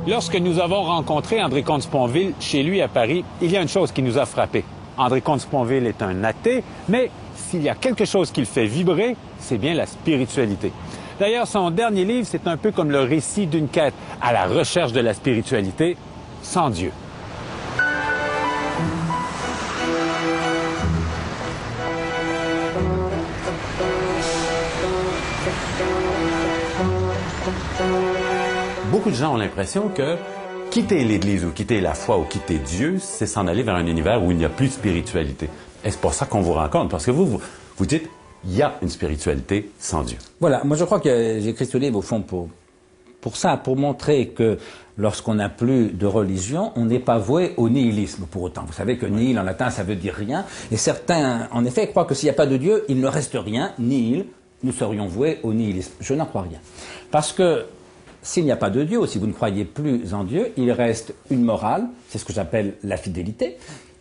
Lorsque nous avons rencontré André Comte-Sponville chez lui à Paris, il y a une chose qui nous a frappés. André Comte-Sponville est un athée, mais s'il y a quelque chose qui le fait vibrer, c'est bien la spiritualité. D'ailleurs, son dernier livre, c'est un peu comme le récit d'une quête à la recherche de la spiritualité sans Dieu. Beaucoup de gens ont l'impression que quitter l'Église ou quitter la foi ou quitter Dieu, c'est s'en aller vers un univers où il n'y a plus de spiritualité. Et c'est pour ça qu'on vous rencontre, parce que vous dites, il y a une spiritualité sans Dieu. Voilà, moi je crois que j'ai écrit ce livre au fond pour ça, pour montrer que lorsqu'on n'a plus de religion, on n'est pas voué au nihilisme pour autant. Vous savez que nihil en latin ça veut dire rien, et certains en effet croient que s'il n'y a pas de Dieu, il ne reste rien, nihil, nous serions voués au nihilisme. Je n'en crois rien. Parce que s'il n'y a pas de Dieu, ou si vous ne croyez plus en Dieu, il reste une morale, c'est ce que j'appelle la fidélité,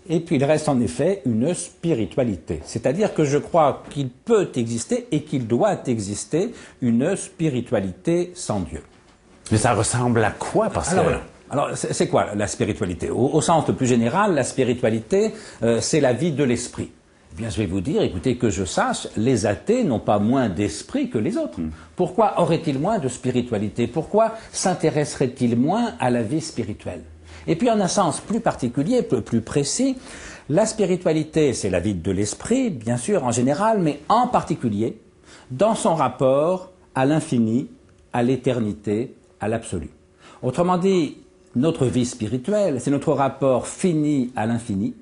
et puis il reste en effet une spiritualité. C'est-à-dire que je crois qu'il peut exister et qu'il doit exister une spiritualité sans Dieu. Mais ça ressemble à quoi? Parce que... Alors, c'est quoi la spiritualité? Au sens le plus général, la spiritualité, c'est la vie de l'esprit. Eh bien, je vais vous dire, écoutez, que je sache, les athées n'ont pas moins d'esprit que les autres. Pourquoi auraient-ils moins de spiritualité? Pourquoi s'intéresseraient-ils moins à la vie spirituelle? Et puis, en un sens plus particulier, plus précis, la spiritualité, c'est la vie de l'esprit, bien sûr, en général, mais en particulier, dans son rapport à l'infini, à l'éternité, à l'absolu. Autrement dit, notre vie spirituelle, c'est notre rapport fini à l'infini,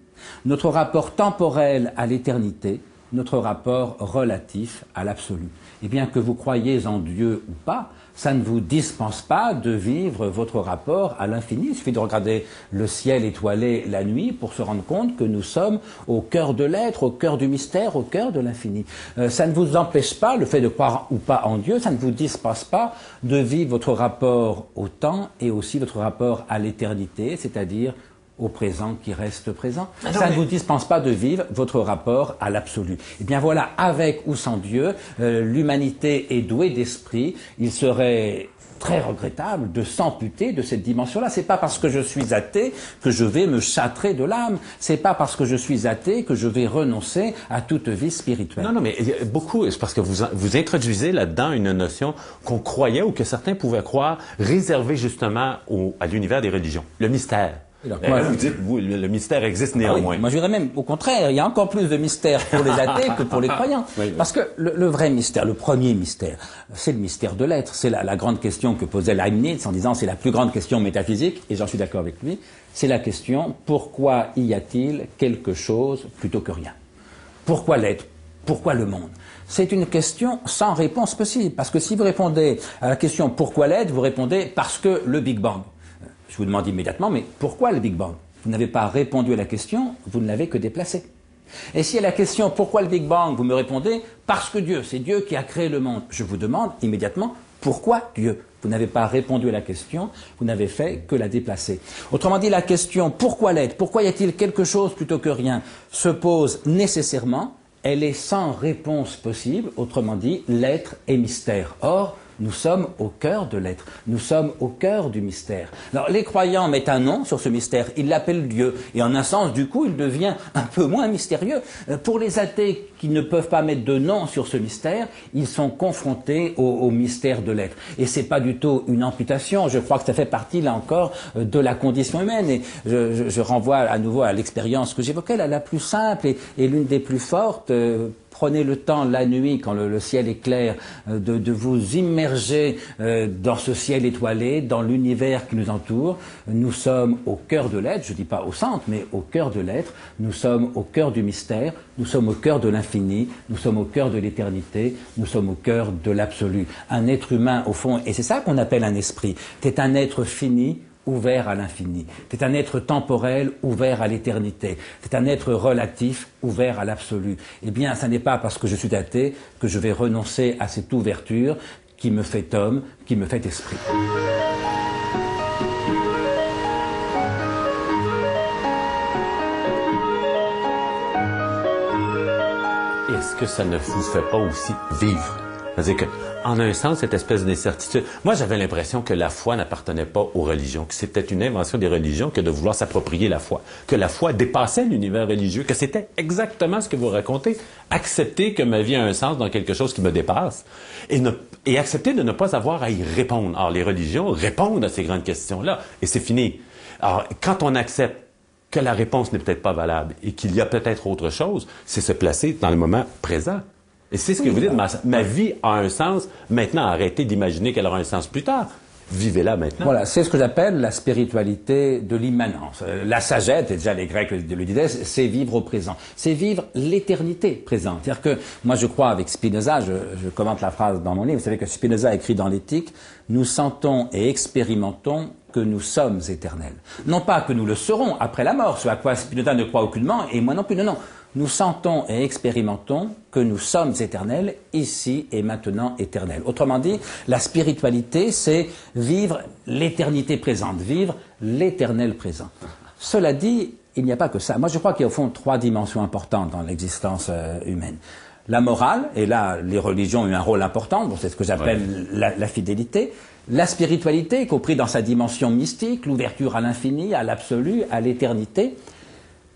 notre rapport temporel à l'éternité, notre rapport relatif à l'absolu. Et bien que vous croyiez en Dieu ou pas, ça ne vous dispense pas de vivre votre rapport à l'infini. Il suffit de regarder le ciel étoilé la nuit pour se rendre compte que nous sommes au cœur de l'être, au cœur du mystère, au cœur de l'infini. Ça ne vous empêche pas, le fait de croire ou pas en Dieu, ça ne vous dispense pas de vivre votre rapport au temps et aussi votre rapport à l'éternité, c'est-à-dire au présent qui reste présent. Ça ne vous dispense pas de vivre votre rapport à l'absolu. Eh bien voilà, avec ou sans Dieu, l'humanité est douée d'esprit. Il serait très regrettable de s'amputer de cette dimension-là. C'est pas parce que je suis athée que je vais me châtrer de l'âme. C'est pas parce que je suis athée que je vais renoncer à toute vie spirituelle. Non, mais beaucoup, c'est parce que vous introduisez là-dedans une notion qu'on croyait ou que certains pouvaient croire réservée justement à l'univers des religions, le mystère. Vous dites, le mystère existe néanmoins. Oui, moi je dirais même, au contraire, il y a encore plus de mystère pour les athées que pour les croyants. Parce que le vrai mystère, le premier mystère, c'est le mystère de l'être. C'est la grande question que posait Leibniz en disant c'est la plus grande question métaphysique, et j'en suis d'accord avec lui, c'est la question pourquoi y a-t-il quelque chose plutôt que rien? Pourquoi l'être? Pourquoi le monde? C'est une question sans réponse possible. Parce que si vous répondez à la question pourquoi l'être, vous répondez parce que le Big Bang. Je vous demande immédiatement, mais pourquoi le Big Bang? Vous n'avez pas répondu à la question, vous ne l'avez que déplacée. Et si à la question pourquoi le Big Bang, vous me répondez parce que Dieu, c'est Dieu qui a créé le monde, je vous demande immédiatement pourquoi Dieu? Vous n'avez pas répondu à la question, vous n'avez fait que la déplacer. Autrement dit, la question pourquoi l'être, pourquoi y a-t-il quelque chose plutôt que rien, se pose nécessairement, elle est sans réponse possible, autrement dit, l'être est mystère. Or, nous sommes au cœur de l'être, nous sommes au cœur du mystère. Alors les croyants mettent un nom sur ce mystère, ils l'appellent Dieu, et en un sens, du coup, il devient un peu moins mystérieux. Pour les athées qui ne peuvent pas mettre de nom sur ce mystère, ils sont confrontés au mystère de l'être. Et c'est pas du tout une amputation, je crois que ça fait partie, là encore, de la condition humaine. Et je renvoie à nouveau à l'expérience que j'évoquais, la plus simple et l'une des plus fortes. Prenez le temps, la nuit, quand le ciel est clair, de vous immerger dans ce ciel étoilé, dans l'univers qui nous entoure. Nous sommes au cœur de l'être, je ne dis pas au centre, mais au cœur de l'être. Nous sommes au cœur du mystère, nous sommes au cœur de l'infini, nous sommes au cœur de l'éternité, nous sommes au cœur de l'absolu. Un être humain, au fond, et c'est ça qu'on appelle un esprit, c'est un être fini, ouvert à l'infini. C'est un être temporel ouvert à l'éternité. C'est un être relatif ouvert à l'absolu. Eh bien, ce n'est pas parce que je suis athée que je vais renoncer à cette ouverture qui me fait homme, qui me fait esprit. Est-ce que ça ne vous fait pas aussi vivre C'est-à-dire qu'en un sens, cette espèce d'incertitude... Moi, j'avais l'impression que la foi n'appartenait pas aux religions, que c'est peut-être une invention des religions que de vouloir s'approprier la foi, que la foi dépassait l'univers religieux, que c'était exactement ce que vous racontez. Accepter que ma vie a un sens dans quelque chose qui me dépasse et accepter de ne pas avoir à y répondre. Alors, les religions répondent à ces grandes questions-là et c'est fini. Alors, quand on accepte que la réponse n'est peut-être pas valable et qu'il y a peut-être autre chose, c'est se placer dans le moment présent. Et c'est ce que vous dites, ma vie a un sens, maintenant arrêtez d'imaginer qu'elle aura un sens plus tard. Vivez-la maintenant. Voilà, c'est ce que j'appelle la spiritualité de l'immanence. La sagesse, et déjà les Grecs le disaient, c'est vivre au présent. C'est vivre l'éternité présente. C'est-à-dire que, moi je crois avec Spinoza, je commente la phrase dans mon livre, vous savez que Spinoza écrit dans l'Éthique, nous sentons et expérimentons que nous sommes éternels. Non pas que nous le serons après la mort, ce à quoi Spinoza ne croit aucunement, et moi non plus, non. Nous sentons et expérimentons que nous sommes éternels, ici et maintenant éternels. Autrement dit, la spiritualité, c'est vivre l'éternité présente, vivre l'éternel présent. Cela dit, il n'y a pas que ça. Moi, je crois qu'il y a au fond 3 dimensions importantes dans l'existence humaine. La morale, et là, les religions ont eu un rôle important, c'est ce que j'appelle la fidélité. La spiritualité, y compris dans sa dimension mystique, l'ouverture à l'infini, à l'absolu, à l'éternité.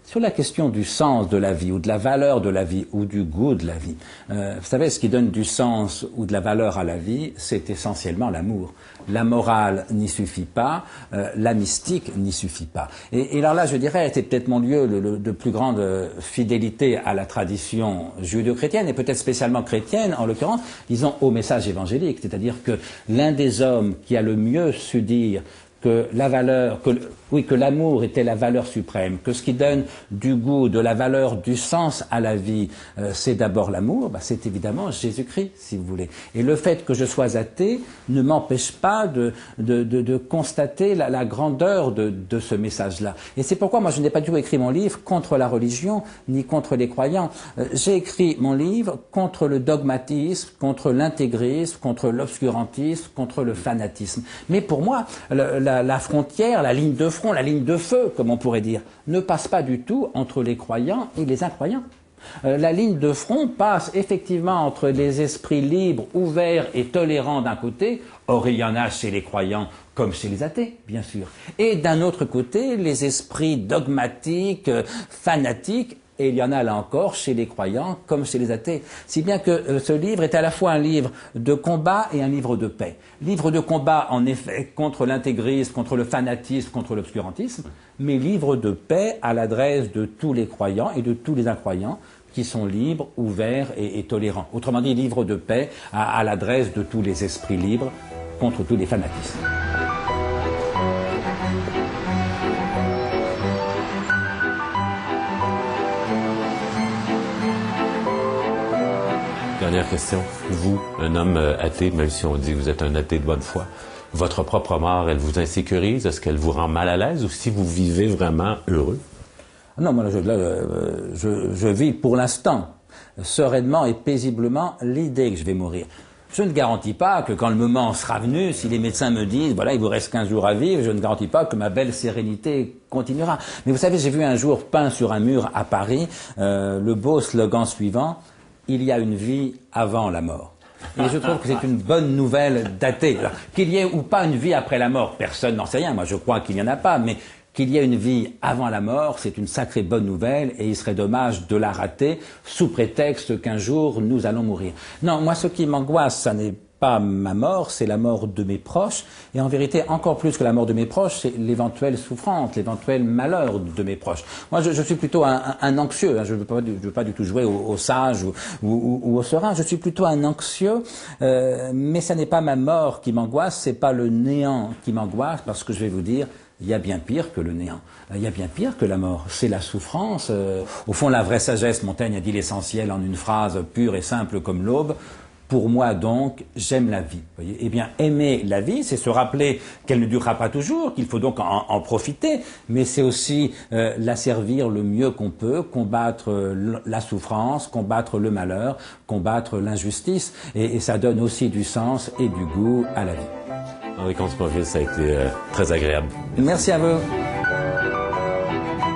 Sur la question du sens de la vie, ou de la valeur de la vie, ou du goût de la vie, vous savez, ce qui donne du sens ou de la valeur à la vie, c'est essentiellement l'amour. La morale n'y suffit pas, la mystique n'y suffit pas. Et alors là, je dirais, c'est peut-être mon lieu de plus grande fidélité à la tradition judéo-chrétienne, et peut-être spécialement chrétienne, en l'occurrence, disons au message évangélique. C'est-à-dire que l'un des hommes qui a le mieux su dire que la valeur, que l'amour était la valeur suprême, que ce qui donne du goût, de la valeur, du sens à la vie, c'est d'abord l'amour, c'est évidemment Jésus-Christ, si vous voulez. Et le fait que je sois athée ne m'empêche pas de constater la grandeur de ce message-là. Et c'est pourquoi moi je n'ai pas du tout écrit mon livre contre la religion, ni contre les croyants. J'ai écrit mon livre contre le dogmatisme, contre l'intégrisme, contre l'obscurantisme, contre le fanatisme. Mais pour moi, la frontière, la ligne de front, la ligne de feu, comme on pourrait dire, ne passe pas du tout entre les croyants et les incroyants. La ligne de front passe effectivement entre les esprits libres, ouverts et tolérants d'un côté, or il y en a chez les croyants comme chez les athées, bien sûr, et d'un autre côté, les esprits dogmatiques, fanatiques, et il y en a là encore chez les croyants comme chez les athées. Si bien que ce livre est à la fois un livre de combat et un livre de paix. Livre de combat, en effet, contre l'intégrisme, contre le fanatisme, contre l'obscurantisme, mais livre de paix à l'adresse de tous les croyants et de tous les incroyants qui sont libres, ouverts et tolérants. Autrement dit, livre de paix à l'adresse de tous les esprits libres contre tous les fanatismes. Dernière question. Vous, un homme athée, même si on dit que vous êtes un athée de bonne foi, votre propre mort, elle vous insécurise? Est-ce qu'elle vous rend mal à l'aise ou si vous vivez vraiment heureux? Non, moi, je vis pour l'instant, sereinement et paisiblement, l'idée que je vais mourir. Je ne garantis pas que quand le moment sera venu, si les médecins me disent, voilà, il vous reste 15 jours à vivre, je ne garantis pas que ma belle sérénité continuera. Mais vous savez, j'ai vu un jour peint sur un mur à Paris le beau slogan suivant, il y a une vie avant la mort. Et je trouve que c'est une bonne nouvelle datée. Qu'il y ait ou pas une vie après la mort, personne n'en sait rien. Moi, je crois qu'il n'y en a pas, mais qu'il y ait une vie avant la mort, c'est une sacrée bonne nouvelle et il serait dommage de la rater sous prétexte qu'un jour nous allons mourir. Non, moi, ce qui m'angoisse, ça n'est pas ma mort, c'est la mort de mes proches. Et en vérité, encore plus que la mort de mes proches, c'est l'éventuelle souffrance, l'éventuel malheur de mes proches. Moi, je suis plutôt un anxieux. Hein, je veux pas du tout jouer au sage ou au serein. Je suis plutôt un anxieux, mais ça n'est pas ma mort qui m'angoisse, c'est pas le néant qui m'angoisse, parce que je vais vous dire, il y a bien pire que le néant. Il y a bien pire que la mort. C'est la souffrance. Au fond, la vraie sagesse, Montaigne a dit l'essentiel en une phrase pure et simple comme l'aube. Pour moi, donc, j'aime la vie. Voyez, eh bien, aimer la vie, c'est se rappeler qu'elle ne durera pas toujours, qu'il faut donc en profiter, mais c'est aussi la servir le mieux qu'on peut, combattre la souffrance, combattre le malheur, combattre l'injustice, et ça donne aussi du sens et du goût à la vie. Henri Comte-Sponville, ça a été très agréable. Merci à vous.